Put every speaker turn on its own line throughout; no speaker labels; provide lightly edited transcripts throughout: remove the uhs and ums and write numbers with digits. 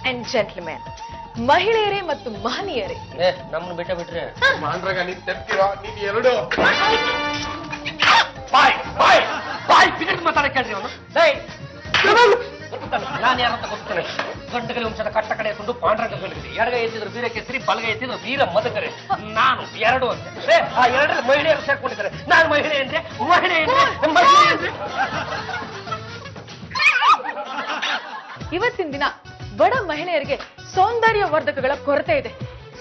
And gentlemen, ಮಹಿಳೆಯರೇ ಮತ್ತು ಮಹನೀಯರೇ,
ನಮ್ಮನ್ನು ಬಿಟ್ರೆ
ಮಾಡ್ರಾಗ ನೀನ್ ತೆಪ್ತೀರೋ ನೀನ್ ಎರಡು
ಬಾಯ್ ಬಿಟ್ಟು ಮಾತಾಡಕ್ಕೆ ಕೇಳ್ರಿ ಅವನು. ನಾನು ಯಾರಂತ ಗೊತ್ತೇನೆ. ಗಂಡಗಲಿ ವಂಶದ ಕಟ್ಟ ಕಡೆ ಕೊಂಡು ಪಾಂಡ್ರಂಗ ಗಳಿದೆ. ಎಡಗೈ ಎತ್ತಿದ್ರು ವೀರ ಕೇಸರಿ, ಬಲಗೈ ಎತ್ತಿದ್ರು ವೀರ ಮದಕರೆ. ನಾನು ಎರಡು ಅಂತ ಆ ಎರಡರಲ್ಲಿ ಮಹಿಳೆಯರು ಸೇರ್ಕೊಂಡಿದ್ದಾರೆ. ನಾನು ಮಹಿಳೆ ಅಂದ್ರೆ
ಇವತ್ತಿನ ದಿನ ಬಡ ಮಹಿಳೆಯರಿಗೆ ಸೌಂದರ್ಯ ವರ್ಧಕಗಳ ಕೊರತೆ ಇದೆ.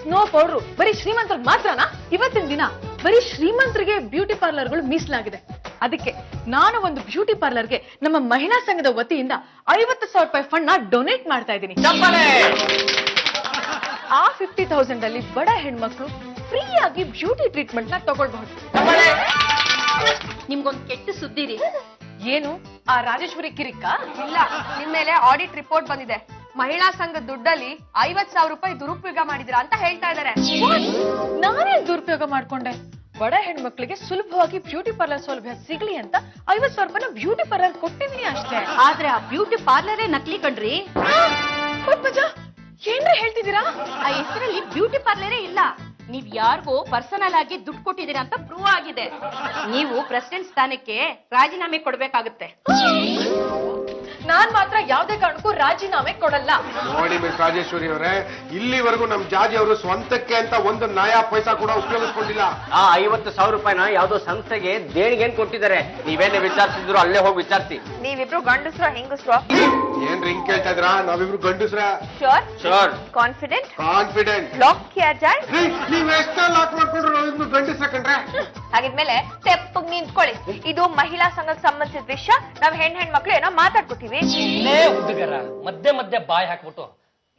ಸ್ನೋ ಪೌಡರ್ ಬರೀ ಶ್ರೀಮಂತರಿಗೆ ಮಾತ್ರನಾ? ಇವತ್ತಿನ ದಿನ ಬರೀ ಶ್ರೀಮಂತರಿಗೆ ಬ್ಯೂಟಿ ಪಾರ್ಲರ್ಗಳು ಮೀಸಲಾಗಿದೆ. ಅದಕ್ಕೆ ನಾನು ಒಂದು ಬ್ಯೂಟಿ ಪಾರ್ಲರ್ಗೆ ನಮ್ಮ ಮಹಿಳಾ ಸಂಘದ ವತಿಯಿಂದ 50,000 ರೂಪಾಯಿ ಫಂಡ್ ನ ಡೊನೇಟ್ ಮಾಡ್ತಾ ಇದ್ದೀನಿ. ಆ 50,000 ಅಲ್ಲಿ ಬಡ ಹೆಣ್ಮಕ್ಳು ಫ್ರೀ ಆಗಿ ಬ್ಯೂಟಿ ಟ್ರೀಟ್ಮೆಂಟ್ ನ ತಗೊಳ್ಬಹುದು.
ನಿಮ್ಗೊಂದು ಕೆಟ್ಟ ಸುದ್ದಿ ರೀ.
ಏನು? ಆ ರಾಜೇಶ್ವರಿ ಕಿರಿಕ?
ಇಲ್ಲ, ನಿಮ್ ಮೇಲೆ ಆಡಿಟ್ ರಿಪೋರ್ಟ್ ಬಂದಿದೆ. ಮಹಿಳಾ ಸಂಘದ ದುಡ್ಡಲ್ಲಿ 50,000 ರೂಪಾಯಿ ದುರುಪಯೋಗ ಮಾಡಿದಿರಾ ಅಂತ ಹೇಳ್ತಾ ಇದಾರೆ.
ನಾನೇ ದುರುಪಯೋಗ ಮಾಡ್ಕೊಂಡೆ. ಬಡ ಹೆಣ್ಮಕ್ಳಿಗೆ ಸುಲಭವಾಗಿ ಬ್ಯೂಟಿ ಪಾರ್ಲರ್ ಸೌಲಭ್ಯ ಸಿಗ್ಲಿ ಅಂತ 50,000 ರೂಪಾಯಿನ ಬ್ಯೂಟಿ ಪಾರ್ಲರ್ ಕೊಟ್ಟಿದೀನಿ ಅಷ್ಟೇ.
ಆದ್ರೆ ಆ ಬ್ಯೂಟಿ ಪಾರ್ಲರೇ ನಕಲಿ ಕಣ್ರಿ.
ಏನ್ರಿ ಹೇಳ್ತಿದ್ದೀರಾ?
ಆ ಹೆಸರಲ್ಲಿ ಬ್ಯೂಟಿ ಪಾರ್ಲರೇ ಇಲ್ಲ. ನೀವ್ ಯಾರಿಗೋ ಪರ್ಸನಲ್ ಆಗಿ ದುಡ್ಡು ಕೊಟ್ಟಿದ್ದೀರಾ ಅಂತ ಪ್ರೂವ್ ಆಗಿದೆ. ನೀವು ಪ್ರೆಸಿಡೆಂಟ್ ಸ್ಥಾನಕ್ಕೆ ರಾಜೀನಾಮೆ ಕೊಡ್ಬೇಕಾಗುತ್ತೆ.
ನಾನ್ ಮಾತ್ರ ಯಾವ್ದೇ ಕಾರಣಕ್ಕೂ ರಾಜೀನಾಮೆ ಕೊಡಲ್ಲ.
ನೋಡಿ ಮಿಸ್ ರಾಜೇಶ್ವರಿ ಅವರೇ, ಇಲ್ಲಿವರೆಗೂ ನಮ್ ಜಾಜಿ ಅವರು ಸ್ವಂತಕ್ಕೆ ಅಂತ ಒಂದು ನಯಾ ಪೈಸಾ ಕೂಡ ಉಪಯೋಗಿಸ್ಕೊಂಡಿಲ್ಲ.
ಆ 50,000 ರೂಪಾಯಿನ ಯಾವ್ದೋ ಸಂಸ್ಥೆಗೆ ದೇಣಿಗೆ ಕೊಟ್ಟಿದ್ದಾರೆ. ನೀವೇನೇ ವಿಚಾರಿಸಿದ್ರು ಅಲ್ಲೇ ಹೋಗಿ ವಿಚಾರಿಸಿ.
ನೀವಿಬ್ರು ಗಂಡಸ್ರ ಹೆಂಗಸ್ರ?
ಏನ್ರಿ ಹಿಂಗ್ ಕೇಳ್ತಾ ಇದ್ರಾ? ನಾವಿಬ್ರು ಗಂಡಸ್ರ.
ಶೋರ್ ಕಾನ್ಫಿಡೆಂಟ್ ಲಾಕ್ ಕಿಯಾ ಜಾಯ್.
ನೀವ್ ಎಷ್ಟ ಲಾಕ್ ಮಾಡ್ಕೊಂಡ್ರು ನಾವಿಬ್ರು ಗಂಡಸ್ರ ಕಂಡ್ರೆ.
ಹಾಗಿದ್ಮೇಲೆ ತೆಪ್ಪಗ್ ನಿಂತ್ಕೊಳ್ಳಿ. ಇದು ಮಹಿಳಾ ಸಂಘಕ್ಕೆ ಸಂಬಂಧಿಸಿದ ವಿಷಯ. ನಾವ್ ಹೆಣ್ಮಕ್ಳು ಏನೋ ಮಾತಾಡ್ಕೊತೀವಿ.
ಹುಡುಗರ ಮಧ್ಯೆ ಬಾಯಿ ಹಾಕ್ಬಿಟ್ಟು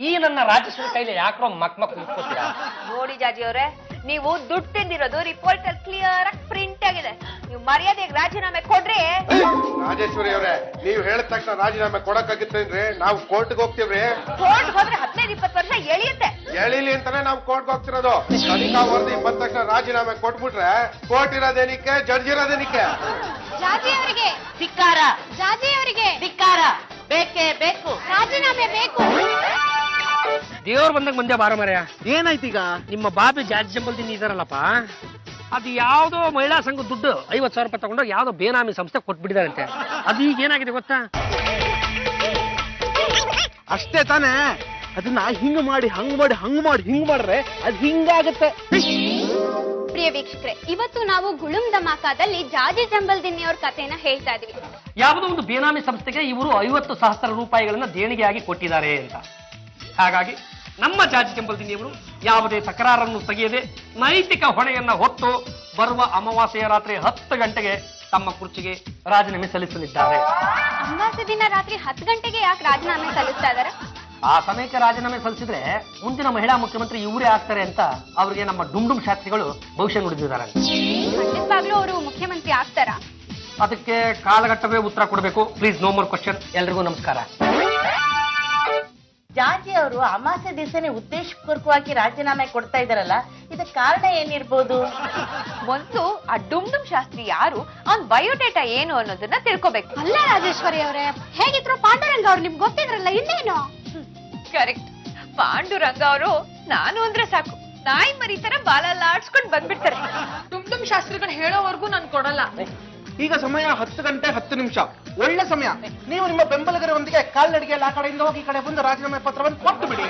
ಈ ನನ್ನ ರಾಜೇಶ್ವರಿ ಕೈಲಿ ಯಾಕ್ರೋ ಮಕ್ ಇಟ್ಕೋತೀರಾ?
ನೋಡಿ ಜಾಜಿ ಅವರೇ, ನೀವು ದುಡ್ಡು ತಿಂದಿರೋದು ರಿಪೋರ್ಟ್ ಅಲ್ಲಿ ಕ್ಲಿಯರ್ ಆಗಿ ಪ್ರಿಂಟ್ ಆಗಿದೆ. ನೀವು ಮರ್ಯಾದೆಗೆ ರಾಜೀನಾಮೆ ಕೊಡ್ರಿ.
ರಾಜೇಶ್ವರಿ ಅವರೇ, ನೀವು ಹೇಳಿದ ತಕ್ಷಣ ರಾಜೀನಾಮೆ ಕೊಡಕ್ಕಾಗಿತ್ತೇನ್ರಿ? ನಾವು ಕೋರ್ಟ್ಗೆ ಹೋಗ್ತೀವ್ರಿ.
ಕೋರ್ಟ್ ಹೋದ್ರೆ 15-20 ವರ್ಷ ಎಳಿಯುತ್ತೆ.
ಎಳಿಲಿ ಅಂತಾನೆ ನಾವು ಕೋರ್ಟ್ಗೆ ಹೋಗ್ತಿರೋದು. ತನಿಖಾ ವರದಿ ಬಂದ ತಕ್ಷಣ ರಾಜೀನಾಮೆ ಕೊಟ್ಬಿಟ್ರೆ ಕೋರ್ಟ್ ಇರೋದೇನಿಕ್ಕೆ, ಜಡ್ಜ್ ಇರೋದೇನಿಕ್ಕೆ?
ಜಾಜಿ ಅವರಿಗೆ ಧಿಕ್ಕಾರ. ಜಾಜಿ ಅವರಿಗೆ ಧಿಕ್ಕಾರ. ಬೇಕೇ ಬೇಕು, ರಾಜೀನಾಮೆ ಬೇಕು.
ದೇವ್ರು ಬಂದಾಗ ಮುಂದೆ ಬಾರ ಮರ್ಯ.
ಏನಾಯ್ತೀಗ?
ನಿಮ್ಮ ಬಾಬಿ ಜಾಜ್ ಜಂಬಲ್ದಿನ ಇದಾರಲ್ಲಪ್ಪ, ಅದು ಯಾವ್ದೋ ಮಹಿಳಾ ಸಂಘ ದುಡ್ಡು 50,000 ರೂಪಾಯಿ ತಗೊಂಡು ಯಾವ್ದೋ ಬೇನಾಮಿ ಸಂಸ್ಥೆ ಕೊಟ್ಬಿಟ್ಟಿದಾರಂತೆ. ಅದು ಈಗ ಏನಾಗಿದೆ ಗೊತ್ತಾ?
ಅಷ್ಟೇ ತಾನೇ. ಅದನ್ನ ಹಿಂಗ್ ಮಾಡಿ ಹಂಗ್ ಮಾಡ್ರೆ ಅದು ಹಿಂಗಾಗತ್ತೆ.
ಪ್ರಿಯ ವೀಕ್ಷಕರೇ, ಇವತ್ತು ನಾವು ಗುಳುಂ ಧಮಾಕಾದಲ್ಲಿ ಜಾಜಿ ಜಂಬಲ್ದಿನ್ನಿಯವ್ರ ಕಥೆನ ಹೇಳ್ತಾ ಇದೀವಿ.
ಯಾವುದೋ ಒಂದು ಬೇನಾಮಿ ಸಂಸ್ಥೆಗೆ ಇವರು 50,000 ರೂಪಾಯಿಗಳನ್ನ ದೇಣಿಗೆಯಾಗಿ ಕೊಟ್ಟಿದ್ದಾರೆ ಅಂತ. ಹಾಗಾಗಿ ನಮ್ಮ ಜಾಜಿ ಜಂಬಲ್ದಿನ್ನಿಯವರು ಯಾವುದೇ ತಕರಾರನ್ನು ತೆಗೆಯದೆ ನೈತಿಕ ಹೊಣೆಯನ್ನ ಹೊತ್ತು ಬರುವ ಅಮಾವಾಸ್ಯೆಯ ರಾತ್ರಿ 10 ಗಂಟೆಗೆ ತಮ್ಮ ಕುರ್ಚಿಗೆ ರಾಜೀನಾಮೆ ಸಲ್ಲಿಸಲಿದ್ದಾರೆ.
ಅಮಾವಾಸ್ಯೆ ದಿನ ರಾತ್ರಿ 10 ಗಂಟೆಗೆ ಯಾಕೆ ರಾಜೀನಾಮೆ ಸಲ್ಲಿಸ್ತಾ ಇದಾರೆ?
ಆ ಸಮಯಕ್ಕೆ ರಾಜೀನಾಮೆ ಸಲ್ಲಿಸಿದ್ರೆ ಮುಂದಿನ ಮಹಿಳಾ ಮುಖ್ಯಮಂತ್ರಿ ಇವರೇ ಆಗ್ತಾರೆ ಅಂತ ಅವರಿಗೆ ನಮ್ಮ ಡುಮ್ ಶಾಸ್ತ್ರಿಗಳು ಭವಿಷ್ಯ ನುಡಿದಿದ್ದಾರೆ.
ಖಂಡಿತವಾಗ್ಲೂ ಅವರು ಮುಖ್ಯಮಂತ್ರಿ ಆಗ್ತಾರಾ?
ಅದಕ್ಕೆ ಕಾಲಘಟ್ಟವೇ ಉತ್ತರ ಕೊಡಬೇಕು. Please, no more question. ಎಲ್ರಿಗೂ ನಮಸ್ಕಾರ.
ಜಾಜಿ ಅವರು ಅಮಾವಾಸ್ಯೆ ದಿವಸನೇ ಉದ್ದೇಶಪೂರ್ವಕವಾಗಿ ರಾಜೀನಾಮೆ ಕೊಡ್ತಾ ಇದಾರಲ್ಲ, ಇದಕ್ಕೆ ಕಾರಣ ಏನಿರ್ಬೋದು?
ಒಂದು ಆ ಡುಮ್ ಶಾಸ್ತ್ರಿ ಯಾರು, ಅವ್ನ್ ಬಯೋಡೇಟಾ ಏನು ಅನ್ನೋದನ್ನ ತಿಳ್ಕೊಬೇಕು.
ಅಲ್ಲ ರಾಜೇಶ್ವರಿ ಅವರೇ, ಹೇಗಿದ್ರು ಪಾಂಡುರಂಗ ಅವ್ರು ನಿಮ್ಗೆ ಗೊತ್ತಿದ್ರಲ್ಲ, ಇನ್ನೇನು?
ಕರೆಕ್ಟ್. ಪಾಂಡುರಂಗ ಅವರು ನಾನು ಅಂದ್ರೆ ಸಾಕು, ನಾಯಿ ಮರಿ ತರ ಬಾಲೆಲ್ಲ ಆಡ್ಸ್ಕೊಂಡ್ ಬಂದ್ಬಿಡ್ತಾರೆ.
ಡುಮ್ ಶಾಸ್ತ್ರಿಗಳು ಹೇಳೋವರೆಗೂ ನಾನು ಕೊಡಲ್ಲ.
ಈಗ ಸಮಯ 10 ಗಂಟೆ 10 ನಿಮಿಷ. ಒಳ್ಳೆ ಸಮಯ. ನೀವು ನಿಮ್ಮ ಬೆಂಬಲಿಗರೊಂದಿಗೆ ಕಾಲ್ನಡಿಗೆಯಲ್ಲಿ ಆ ಕಡೆಯಿಂದ ಹೋಗಿ ಈ ಕಡೆ ಬಂದು ರಾಜೀನಾಮೆ ಪತ್ರವನ್ನು ಕೊಟ್ಟು ಬಿಡಿ.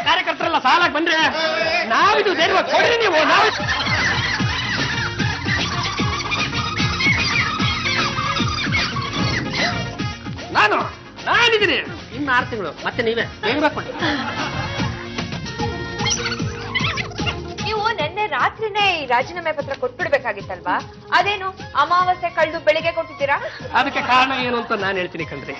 ಕಾರ್ಯಕರ್ತರೆಲ್ಲ ಸಾಲಾಗಿ ಬಂದ್ರೆ ನಾವಿದು ಕೊಡ್ರಿ ನೀವು. ನಾನಿದ್ದೀನಿ. ಇನ್ನು 6 ತಿಂಗಳು ಮತ್ತೆ ನೀವೇ ಹೇಳ್ಬೇಕು.
ನೀವು ನಿನ್ನೆ ರಾತ್ರಿನೇ ಈ ರಾಜೀನಾಮೆ ಪತ್ರ ಕೊಟ್ಬಿಡ್ಬೇಕಾಗಿತ್ತಲ್ವಾ? ಅದೇನು ಅಮಾವಾಸ್ಯೆ ಕಳೆದು ಬೆಳಿಗ್ಗೆ ಕೊಟ್ಟಿದ್ದೀರಾ?
ಅದಕ್ಕೆ ಕಾರಣ ಏನು ಅಂತ ನಾನು ಹೇಳ್ತೀನಿ ಕಣ್ರಿ.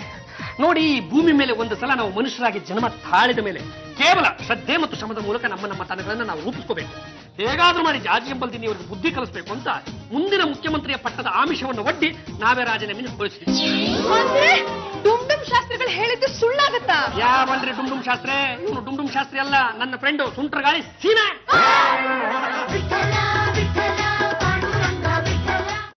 ನೋಡಿ, ಈ ಭೂಮಿ ಮೇಲೆ ಒಂದು ಸಲ ನಾವು ಮನುಷ್ಯರಾಗಿ ಜನ್ಮ ತಾಳಿದ ಮೇಲೆ ಕೇವಲ ಶ್ರದ್ಧೆ ಮತ್ತು ಶ್ರಮದ ಮೂಲಕ ನಮ್ಮ ತನಗಳನ್ನ ನಾವು ರೂಪಿಸ್ಕೋಬೇಕು. ಹೇಗಾದ್ರೂ ಮಾಡಿ ಜಾಜಿ ಜಂಬಲ್ದಿನ್ನಿಯವರಿಗೆ ಬುದ್ಧಿ ಕಲಿಸಬೇಕು ಅಂತ ಮುಂದಿನ ಮುಖ್ಯಮಂತ್ರಿಯ ಪಟ್ಟದ ಆಮಿಷವನ್ನು ಒಡ್ಡಿ ನಾವೇ ರಾಜೀನಾಮೆ ಘೋಷಿಸಿದ್ವಿ.
ಡುಮ್ ಶಾಸ್ತ್ರಿಗಳು ಹೇಳಿದ್ದು ಸುಳ್ಳಾಗತ್ತಾ?
ಯಾವನ್ರಿ ಡುಮ್ ಶಾಸ್ತ್ರಿ? ಇವನು ಡುಮ್ ಶಾಸ್ತ್ರಿ ಅಲ್ಲ, ನನ್ನ ಫ್ರೆಂಡು ಸುಂಟ್ರಗಾಳಿ ಸೀನಾ.